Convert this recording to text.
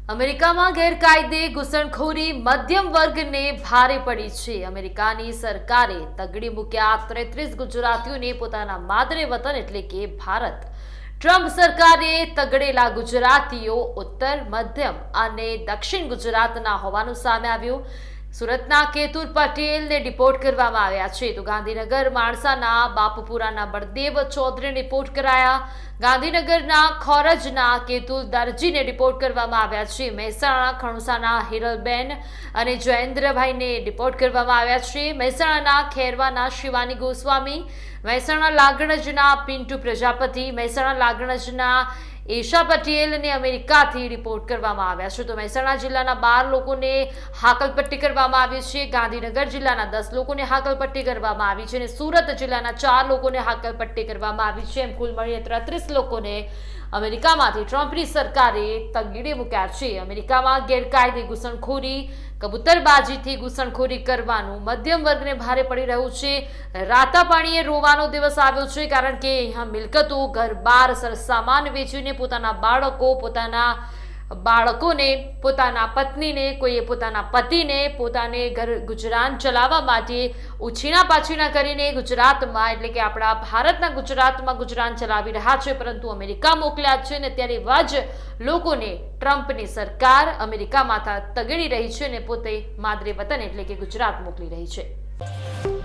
અમેરિકામાં ગેરકાયદે ઘૂસણખોરી મધ્યમ વર્ગને ભારે પડી છે। અમેરિકાની સરકારે તગડી મૂક્યા 33 ગુજરાતીઓને પોતાના માદરે વતન એટલે કે ભારત। ટ્રમ્પ સરકારે તગડેલા ગુજરાતીઓ ઉત્તર, મધ્યમ અને દક્ષિણ ગુજરાતના હોવાનું સામે આવ્યું। સુરતના કેતુર પટેલને ડિપોર્ટ કરવામાં આવ્યા છે, તો ગાંધીનગર માણસાના બાપુપુરાના બળદેવ ચૌધરીને ડિપોર્ટ કરાયા। ગાંધીનગરના ખોરજના કેતુલ દરજીને ડિપોર્ટ કરવામાં આવ્યા છે। મહેસાણા ખણુસાના હિરલબેન અને જયેન્દ્રભાઈને ડિપોર્ટ કરવામાં આવ્યા છે। મહેસાણાના ખેરવાના શિવાની ગોસ્વામી, મહેસાણા લાગણજના પિન્ટુ પ્રજાપતિ, મહેસાણા લાગણજના ઈશા પટેલને અમેરિકાથી રિપોર્ટ કરવામાં આવ્યા છે। તો મહેસાણા જિલ્લાના 12 લોકોને હાકલપટ્ટી કરવામાં આવી છે। ગાંધીનગર જિલ્લાના 10 લોકોને હાકલપટ્ટી કરવામાં આવી છે અને સુરત જિલ્લાના 4 લોકોને હાકલપટ્ટી કરવામાં આવી છે। એમ કુલ મળીને 33 લોકોને અમેરિકામાંથી ટ્રમ્પની સરકારે તગડી મૂક્યા છે। અમેરિકામાં ગેરકાયદે ઘૂસણખોરી, કબૂતરબાજીથી ઘૂસણખોરી કરવાનું મધ્યમ વર્ગને ભારે પડી રહ્યું છે। રાતા પાણીએ રોવાનો દિવસ આવ્યો છે, કારણ કે અહીંયા મિલકતો, ઘર-બાર, સરસામાન વેચીને પોતાના બાળકોને, પોતાના પત્નીને, કોઈએ પોતાના પતિને, પોતાને ઘર ગુજરાન ચલાવવા માટે ઉછીના પાછીના કરીને ગુજરાતમાં એટલે કે આપણા ભારતના ગુજરાતમાં ગુજરાન ચલાવી રહ્યા છે, પરંતુ અમેરિકા મોકલ્યા છે અને ત્યારે એવા જ લોકોને ટ્રમ્પની સરકાર અમેરિકામાં તગડી રહી છે અને પોતે માદરે વતન એટલે કે ગુજરાત મોકલી રહી છે।